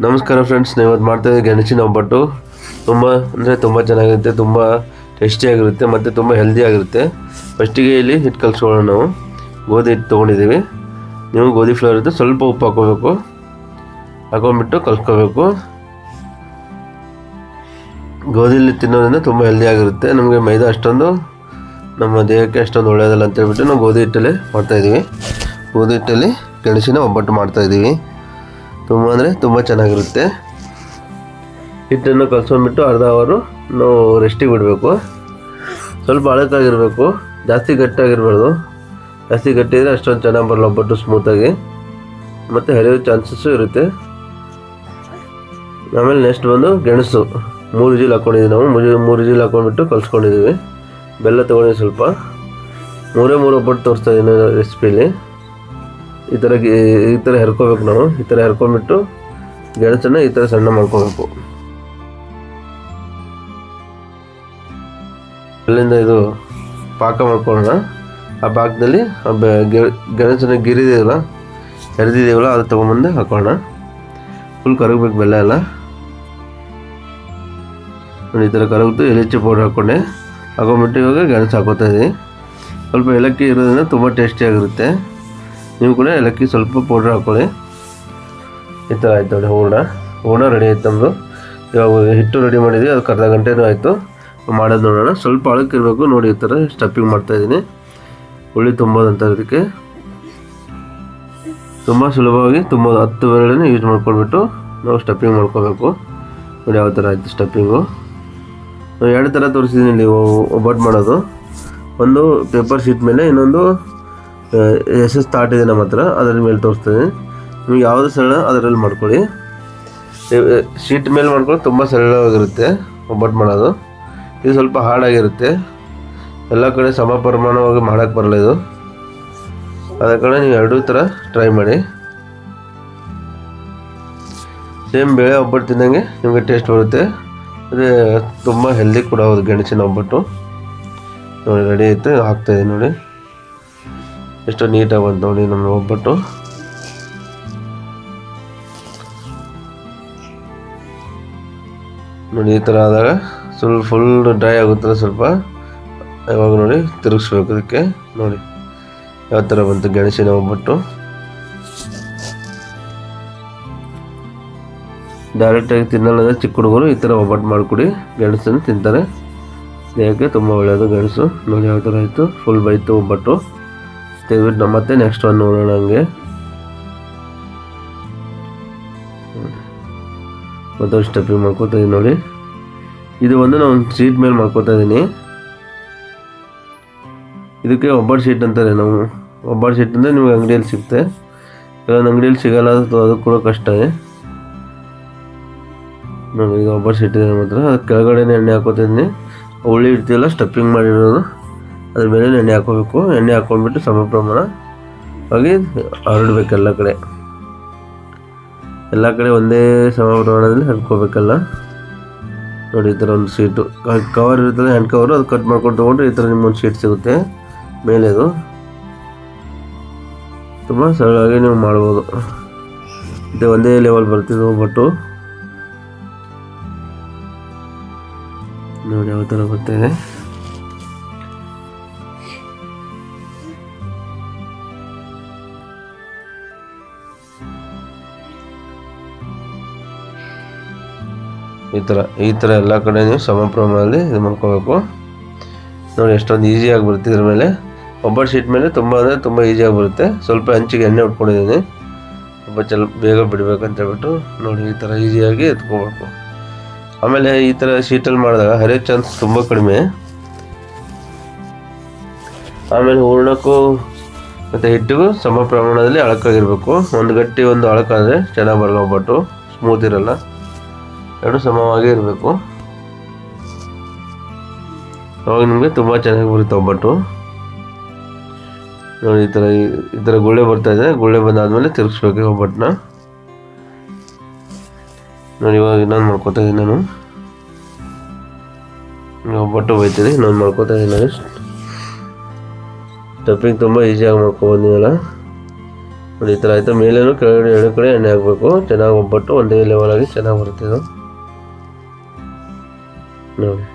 ನಮಸ್ಕಾರ ಫ್ರೆಂಡ್ಸ್, ನೀವು ಇವತ್ತು ಮಾಡ್ತಾಯಿದ್ದೀವಿ ಗೆಣಸಿನ ಒಬ್ಬಟ್ಟು. ತುಂಬ ಚೆನ್ನಾಗಿರುತ್ತೆ, ತುಂಬ ಟೇಸ್ಟಿಯಾಗಿರುತ್ತೆ ಮತ್ತು ತುಂಬ ಹೆಲ್ದಿಯಾಗಿರುತ್ತೆ. ಫಸ್ಟಿಗೆ ಇಲ್ಲಿ ಹಿಟ್ಟು ಕಲಿಸ್ಕೊಳ್ಳೋಣ. ನಾವು ಗೋಧಿ ಹಿಟ್ಟು ತೊಗೊಂಡಿದ್ದೀವಿ. ನೀವು ಗೋಧಿ ಫ್ಲೋರ್ ಇದ್ದು ಸ್ವಲ್ಪ ಉಪ್ಪು ಹಾಕೊಂಡ್ಬಿಟ್ಟು ಕಲಿಸ್ಕೋಬೇಕು. ಗೋಧಿಲಿ ತಿನ್ನೋದ್ರಿಂದ ತುಂಬ ಹೆಲ್ದಿಯಾಗಿರುತ್ತೆ. ನಮಗೆ ಮೈದಾ ಅಷ್ಟೊಂದು ನಮ್ಮ ದೇಹಕ್ಕೆ ಅಷ್ಟೊಂದು ಒಳ್ಳೆಯದಲ್ಲ ಅಂತೇಳ್ಬಿಟ್ಟು ನಾವು ಗೋಧಿ ಹಿಟ್ಟಲ್ಲಿ ಮಾಡ್ತಾಯಿದ್ದೀವಿ. ಗೋಧಿ ಹಿಟ್ಟಲ್ಲಿ ಗೆಣಸಿನ ಒಬ್ಬಟ್ಟು ಮಾಡ್ತಾಯಿದ್ದೀವಿ. ತುಂಬ ಚೆನ್ನಾಗಿರುತ್ತೆ. ಹಿಟ್ಟನ್ನು ಕಲಸ್ಕೊಂಡ್ಬಿಟ್ಟು ಅರ್ಧ ಅವರು ನಾವು ರೆಸ್ಟಿಗೆ ಬಿಡಬೇಕು. ಸ್ವಲ್ಪ ಅಳಕಾಗಿರಬೇಕು, ಜಾಸ್ತಿ ಗಟ್ಟಿಯಾಗಿರಬಾರ್ದು. ಜಾಸ್ತಿ ಗಟ್ಟಿ ಇದ್ದರೆ ಅಷ್ಟೊಂದು ಚೆನ್ನಾಗಿ ಬರಲ್ಲ ಒಬ್ಬಟ್ಟು ಸ್ಮೂತಾಗಿ, ಮತ್ತು ಹರಿಯೋ ಚಾನ್ಸಸ್ಸು ಇರುತ್ತೆ. ಆಮೇಲೆ ನೆಕ್ಸ್ಟ್ ಬಂದು ಗೆಣಸು 3 ವಿಜಿಲ್ ಹಾಕ್ಕೊಂಡಿದ್ದೀವಿ. ನಾವು 3 ವಿಜಿಲ್ ಹಾಕ್ಕೊಂಡ್ಬಿಟ್ಟು ಕಲಿಸ್ಕೊಂಡಿದ್ದೀವಿ. ಬೆಲ್ಲ ತೊಗೊಂಡಿದ್ದೀವಿ ಸ್ವಲ್ಪ. 3 ಒಬ್ಬಟ್ಟು ತೋರಿಸ್ತಾ ಇದ್ದೀನಿ ರೆಸಿಪಿಲಿ. ಈ ಥರ ಹೆರ್ಕೋಬೇಕು. ನಾವು ಈ ಥರ ಹೆರ್ಕೊಂಡ್ಬಿಟ್ಟು ಗೆಣಸನ್ನು ಈ ಥರ ಸಣ್ಣ ಮಾಡ್ಕೋಬೇಕು. ಅಲ್ಲಿಂದ ಇದು ಪಾಕ ಮಾಡ್ಕೊಳ್ಳೋಣ. ಆ ಪಾಕದಲ್ಲಿ ಗೆಣಸನ್ನು ಹೆರಿದಿದ್ದೀವಲ್ಲ ಅದು ತೊಗೊಂಬಂದು ಹಾಕೋಣ. ಫುಲ್ ಕರಗಬೇಕು ಬೆಲ್ಲ ಎಲ್ಲ. ಈ ಥರ ಕರಗಿತು. ಏಲಕ್ಕಿ ಪೌಡರ್ ಹಾಕೊಂಡ್ಬಿಟ್ಟು ಇವಾಗ ಗೆಣಸು ಹಾಕೋತಾ ಇದ್ದೀವಿ. ಸ್ವಲ್ಪ ಏಲಕ್ಕಿ ಇರೋದ್ರಿಂದ ತುಂಬ ಟೇಸ್ಟಿಯಾಗಿರುತ್ತೆ. ನೀವು ಕೂಡ ಏಲಕ್ಕಿ ಸ್ವಲ್ಪ ಪೌಡ್ರ್ ಹಾಕ್ಕೊಳ್ಳಿ. ಈ ಥರ ಆಯ್ತು ನೋಡಿ. ಹೂರಣ ರೆಡಿ ಆಯ್ತು ನಮ್ಮದು. ಇವಾಗ ಹಿಟ್ಟು ರೆಡಿ ಮಾಡಿದ್ವಿ, ಅದಕ್ಕೆ ಅರ್ಧ ಗಂಟೆನೂ ಆಯಿತು. ಮಾಡೋದು ನೋಡೋಣ. ಸ್ವಲ್ಪ ಅಳಕ್ಕಿರಬೇಕು ನೋಡಿ. ಈ ಥರ ಸ್ಟಫಿಂಗ್ ಮಾಡ್ತಾಯಿದ್ದೀನಿ. ಹುಳಿ ತುಂಬೋದಂತ ಇದಕ್ಕೆ ತುಂಬ ಸುಲಭವಾಗಿ 10 ಬೆರಳನ್ನು ಯೂಸ್ ಮಾಡ್ಕೊಂಡ್ಬಿಟ್ಟು ನಾವು ಸ್ಟಫಿಂಗ್ ಮಾಡ್ಕೋಬೇಕು. ನೋಡಿ ಯಾವ ಥರ ಆಯಿತು ಸ್ಟಫಿಂಗು. ನಾವು 2 ಥರ ತೋರಿಸಿದ್ದೀನಿ ಇಲ್ಲಿ ಒಬ್ಬಟ್ಟು ಮಾಡೋದು. ಒಂದು ಪೇಪರ್ ಶೀಟ್ ಮೇಲೆ, ಇನ್ನೊಂದು SS ತಾಟ್ ಇದೆ ನಮ್ಮ ಹತ್ರ, ಅದರ ಮೇಲೆ ತೋರಿಸ್ತೀನಿ. ನಿಮಗೆ ಯಾವುದು ಸರಳ ಅದರಲ್ಲಿ ಮಾಡ್ಕೊಳ್ಳಿ. ಶೀಟ್ ಮೇಲೆ ಮಾಡ್ಕೊಂಡು ತುಂಬ ಸರಳವಾಗಿರುತ್ತೆ ಒಬ್ಬಟ್ಟು ಮಾಡೋದು. ಇದು ಸ್ವಲ್ಪ ಹಾರ್ಡಾಗಿರುತ್ತೆ. ಎಲ್ಲ ಕಡೆ ಸಮ ಪ್ರಮಾಣವಾಗಿ ಮಾಡೋಕ್ಕೆ ಬರಲ್ಲ ಇದು. ಅದ ಕಡೆ ನೀವು 2 ಥರ ಟ್ರೈ ಮಾಡಿ. ಸೇಮ್ ಬೇಳೆ ಒಬ್ಬಟ್ಟು ತಿನ್ನಂಗೆ ನಿಮಗೆ ಟೇಸ್ಟ್ ಬರುತ್ತೆ. ಅದೇ ತುಂಬ ಹೆಲ್ದಿ ಕೂಡ ಹೌದು ಗೆಣಸಿನ ಒಬ್ಬಟ್ಟು. ನೋಡಿ ರೆಡಿ ಆಯಿತು. ಹಾಕ್ತಾಯಿದ್ದೀನಿ ನೋಡಿ. ಎಷ್ಟು ನೀಟಾಗಿ ಬಂತು ನೋಡಿ ನಮ್ಮ ಒಬ್ಬಟ್ಟು. ನೋಡಿ ಈ ಥರ ಆದಾಗ ಫುಲ್ ಡ್ರೈ ಆಗುತ್ತದೆ ಸ್ವಲ್ಪ. ಇವಾಗ ನೋಡಿ ತಿರುಗಿಸ್ಬೇಕು ಅದಕ್ಕೆ. ನೋಡಿ ಯಾವ ಥರ ಬಂತು ಗೆಣಸಿನ ಒಬ್ಬಟ್ಟು. ಡೈರೆಕ್ಟಾಗಿ ತಿನ್ನಲ್ಲ ಚಿಕ್ಕ ಹುಡುಗರು ಈ ಥರ ಒಬ್ಬಟ್ಟು ಮಾಡಿಕೊಡಿ. ಗೆಣಸನ್ನು ತಿಂತಾರೆ, ದೇಹಕ್ಕೆ ತುಂಬ ಒಳ್ಳೆಯದು ಗೆಣಸು. ನೋಡಿ ಯಾವ ಥರ ಆಯಿತು. ಫುಲ್ ಬೈತು ಒಬ್ಬಟ್ಟು. ತೆಗೆದ್ಬಿಟ್ಟು ಮತ್ತೆ ನೆಕ್ಸ್ಟ್ ಒಂದು ನೋಡೋಣ. ಹಂಗೆ ಮತ್ತೊಂದು ಸ್ಟೆಪ್ಪಿಂಗ್ ಮಾಡ್ಕೋತಾ ಇದ್ದೀನಿ ನೋಡಿ. ಇದು ಒಂದು ನಾನು ಒಂದು ಶೀಟ್ ಮೇಲೆ ಮಾಡ್ಕೋತಾ ಇದ್ದೀನಿ. ಇದಕ್ಕೆ ಒಬ್ಬಟ್ಟು ಶೀಟ್ ಅಂತಾರೆ. ನಾವು ಒಬ್ಬಟ್ಟು ಶೀಟ್ ಅಂದರೆ ನಿಮಗೆ ಅಂಗಡಿಯಲ್ಲಿ ಸಿಗುತ್ತೆ. ಕೆಲವೊಂದು ಅಂಗಡಿಯಲ್ಲಿ ಸಿಗಲ್ಲ, ಅದು ಕೂಡ ಕಷ್ಟ. ನೋಡಿ ಈಗ ಒಬ್ಬಟ್ಟು ಶೀಟ್ ಇದೆ ನಮ್ಮ ಹತ್ರ. ಅದು ಕೆಳಗಡೆನೇ ಎಣ್ಣೆ ಹಾಕೋತಿದ್ದೀನಿ. ಹುಳಿ ಇಡ್ತೀವಲ್ಲ ಸ್ಟಫಿಂಗ್ ಮಾಡಿರೋದು, ಅದ್ರ ಮೇಲೆ ಎಣ್ಣೆ ಹಾಕೋಬೇಕು. ಎಣ್ಣೆ ಹಾಕ್ಕೊಂಡ್ಬಿಟ್ಟು ಸಮ ಪ್ರಮಾಣವಾಗಿ ಹರಡಬೇಕು ಎಲ್ಲ ಕಡೆ ಒಂದೇ ಸಮ ಪ್ರಮಾಣದಲ್ಲಿ ಹರ್ಕೋಬೇಕಲ್ಲ. ನೋಡಿ ಈ ಥರ ಒಂದು ಶೀಟು ಕವರ್ ಇರ್ತದೆ, ಹ್ಯಾಂಡ್ ಕವರು, ಅದು ಕಟ್ ಮಾಡ್ಕೊಂಡು ತೊಗೊಂಡ್ರೆ ಈ ಥರ ನಿಮ್ಮೊಂದು ಶೀಟ್ ಸಿಗುತ್ತೆ ಮೇಲೆ. ಅದು ತುಂಬ ಸರಳವಾಗಿ ನೀವು ಮಾಡ್ಬೋದು. ಮತ್ತು ಒಂದೇ ಲೆವೆಲ್ ಬರ್ತಿದೆ ಒಬ್ಬಟ್ಟು. ನೋಡಿ ಯಾವ ಥರ ಬರ್ತಾಯಿದೆ. ಈ ಥರ ಎಲ್ಲ ಕಡೆ ನೀವು ಸಮ ಪ್ರಮಾಣದಲ್ಲಿ ಇದು ಮಾಡ್ಕೋಬೇಕು. ನೋಡಿ ಎಷ್ಟೊಂದು ಈಸಿಯಾಗಿ ಬರುತ್ತೆ. ಇದ್ರ ಮೇಲೆ ಒಬ್ಬಟ್ಟು ಶೀಟ್ ಮೇಲೆ ತುಂಬ ಈಸಿಯಾಗಿ ಬರುತ್ತೆ. ಸ್ವಲ್ಪ ಹಂಚಿಗೆ ಎಣ್ಣೆ ಉಟ್ಕೊಂಡಿದ್ದೀನಿ, ಸ್ವಲ್ಪ ಬೇಗ ಬಿಡಬೇಕಂತ ಹೇಳ್ಬಿಟ್ಟು. ನೋಡಿ ಈ ಥರ ಈಸಿಯಾಗಿ ಎತ್ಕೋಬೇಕು. ಆಮೇಲೆ ಈ ಥರ ಶೀಟಲ್ಲಿ ಮಾಡಿದಾಗ ಹರಿಯೋ ಚಾನ್ಸ್ ತುಂಬ ಕಡಿಮೆ. ಆಮೇಲೆ ಹೂರಣಕ್ಕೂ ಮತ್ತು ಹಿಟ್ಟಿಗೂ ಸಮ ಪ್ರಮಾಣದಲ್ಲಿ ಅಳಕಾಗಿರಬೇಕು. ಒಂದು ಗಟ್ಟಿ ಒಂದು ಅಳಕಾದರೆ ಚೆನ್ನಾಗಿ ಬರಲ್ಲ ಒಬ್ಬಟ್ಟು, ಸ್ಮೂತ್ ಇರಲ್ಲ. 2 ಸಮವಾಗಿ ಇರಬೇಕು. ಅವಾಗ ನಿಮಗೆ ತುಂಬ ಚೆನ್ನಾಗಿ ಬರುತ್ತೆ ಒಬ್ಬಟ್ಟು. ನೋಡಿ ಈ ಥರ ಗುಳ್ಳೆ ಬರ್ತಾಯಿದೆ. ಗುಳ್ಳೆ ಬಂದಾದಮೇಲೆ ತಿರುಗಿಸ್ಬೇಕು ಒಬ್ಬಟ್ಟನ್ನ. ನೋಡಿ ಇವಾಗ ಇನ್ನೊಂದು ಮಾಡ್ಕೋತಾ ಇದ್ದೀನಿ ನಾನು. ಒಬ್ಬಟ್ಟು ಬೈತಿದೆ, ಇನ್ನೊಂದು ಮಾಡ್ಕೋತಾ ಇದ್ದೀನಿ ನಾನು. ಸ್ಟಫಿಂಗ್ ತುಂಬ ಈಸಿಯಾಗಿ ಮಾಡ್ಕೊಬೋದಿವಲ್ಲ. ನೋಡಿ ಈ ಥರ ಆಯಿತು. ಮೇಲೇನು ಕೆಳಗಡೆ ಎರಡು ಕಡೆ ಎಣ್ಣೆ ಹಾಕಬೇಕು. ಚೆನ್ನಾಗಿ ಒಬ್ಬಟ್ಟು ಒಂದೇ ಲೆವೆಲ್ ಆಗಿ ಚೆನ್ನಾಗಿ ಬರುತ್ತೆ ಇದು ನೋಡಿ.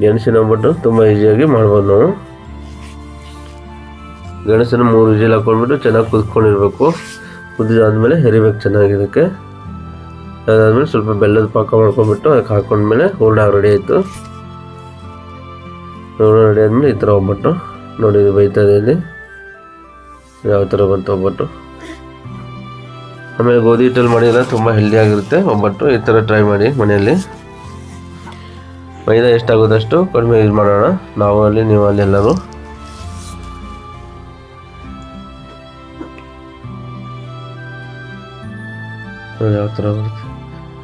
ಗೆಣಸಿನ ಒಬ್ಬಟ್ಟು ತುಂಬ ಈಸಿಯಾಗಿ ಮಾಡ್ಬೋದು ನಾವು. ಗೆಣಸನ್ನು 3 ವಿಜಿಲ್ ಹಾಕ್ಕೊಂಡ್ಬಿಟ್ಟು ಚೆನ್ನಾಗಿ ಕುದಿಸ್ಕೊಂಡಿರ್ಬೇಕು. ಕುದಿದಾದ್ಮೇಲೆ ಹೆರಿಬೇಕು ಚೆನ್ನಾಗಿ. ಇದಕ್ಕೆ ಅದಾದ್ಮೇಲೆ ಸ್ವಲ್ಪ ಬೆಲ್ಲದ ಪಾಕ ಮಾಡ್ಕೊಂಡ್ಬಿಟ್ಟು ಅದಕ್ಕೆ ಹಾಕೊಂಡ್ಮೇಲೆ ಹೂರ್ಣ ರೆಡಿ ಆಯಿತು. ಹೂರ್ಣ ರೆಡಿ ಆದಮೇಲೆ ಈ ಥರ ಒಬ್ಬಟ್ಟು ನೋಡಿ ಇದು ಬೈತಾ ಇದೆ ಇಲ್ಲಿ ಯಾವ ಥರ ಬಂತು ಒಬ್ಬಟ್ಟು. ಆಮೇಲೆ ಗೋಧಿ ಹಿಟ್ಟಲ್ಲಿ ಮಾಡಿದ್ರೆ ತುಂಬ ಹೆಲ್ದಿಯಾಗಿರುತ್ತೆ ಒಬ್ಬಟ್ಟು. ಈ ಥರ ಟ್ರೈ ಮಾಡಿ ಮನೆಯಲ್ಲಿ. ಮೈದಾ ಎಷ್ಟಾಗೋದಷ್ಟು ಕಡಿಮೆ ಯೂಸ್ ಮಾಡೋಣ, ನಾವು ಅಲ್ಲಿ ನೀವು ಅಲ್ಲಿ ಎಲ್ಲರೂ. ಯಾವ ಥರ ಬರುತ್ತೆ.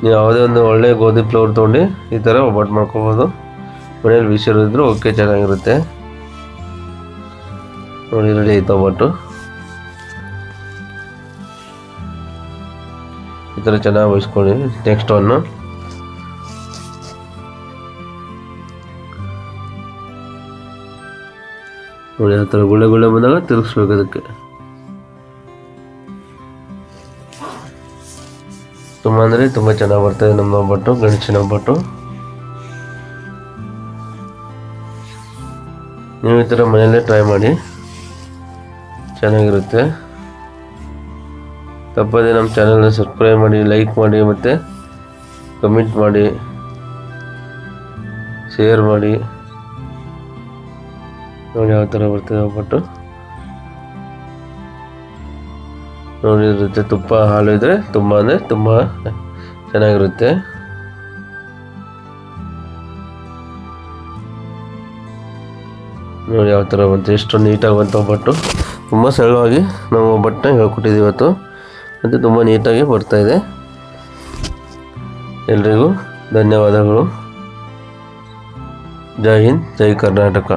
ನೀವು ಯಾವುದೇ ಒಂದು ಒಳ್ಳೆ ಗೋಧಿ ಫ್ಲೋರ್ ತೊಗೊಂಡು ಈ ಥರ ಒಬ್ಬಟ್ಟು ಮಾಡ್ಕೊಬೋದು. ಮನೇಲಿ ಬಿಸಿರಿದ್ರು ಓಕೆ ಚೆನ್ನಾಗಿರುತ್ತೆ ನೋಡಿ. ರೆಡಿ ಆಯ್ತು ಒಬ್ಬಟ್ಟು. ಈ ಥರ ಚೆನ್ನಾಗಿ ಬಯಸ್ಕೊಳ್ಳಿ. ನೆಕ್ಸ್ಟ್ ಒನ್ನು ನೋಡಿ ಆ ಥರ ಗುಳ್ಳೆ ಗುಳ್ಳೆ ಬಂದಾಗ ತಿರುಗಿಸ್ಬೇಕು. ಅದಕ್ಕೆ ತುಂಬ ಅಂದರೆ ತುಂಬ ಚೆನ್ನಾಗಿ ಬರ್ತದೆ ನಮ್ಮ ಒಬ್ಬಟ್ಟು, ಗೆಣಸಿನ ಒಬ್ಬಟ್ಟು. ನೀವು ಈ ಥರ ಮನೆಯಲ್ಲೇ ಟ್ರೈ ಮಾಡಿ, ಚೆನ್ನಾಗಿರುತ್ತೆ. ತಪ್ಪದೆ ನಮ್ಮ ಚಾನಲ್ನ ಸಬ್ಸ್ಕ್ರೈಬ್ ಮಾಡಿ, ಲೈಕ್ ಮಾಡಿ, ಮತ್ತು ಕಮೆಂಟ್ ಮಾಡಿ, ಶೇರ್ ಮಾಡಿ. ನೋಡಿ ಯಾವ ಥರ ಬರ್ತದೆ ಒಬ್ಬಟ್ಟು ನೋಡಿ. ಇರುತ್ತೆ ತುಪ್ಪ ಹಾಲು ಇದ್ದರೆ ತುಂಬ ಅಂದರೆ ತುಂಬ ಚೆನ್ನಾಗಿರುತ್ತೆ. ನೋಡಿ ಯಾವ ಥರ ಬಂತು, ಎಷ್ಟು ನೀಟಾಗಿ ಬಂತು ಒಬ್ಬಟ್ಟು. ತುಂಬ ಸರಳವಾಗಿ ನಾವು ಒಬ್ಬಟ್ಟನ್ನ ಹೇಳ್ಕೊಟ್ಟಿದ್ದೀವಿ ಇವತ್ತು, ಮತ್ತು ತುಂಬ ನೀಟಾಗಿ ಬರ್ತಾಯಿದೆ. ಎಲ್ರಿಗೂ ಧನ್ಯವಾದಗಳು. ಜೈ ಹಿಂದ್, ಜೈ ಕರ್ನಾಟಕ.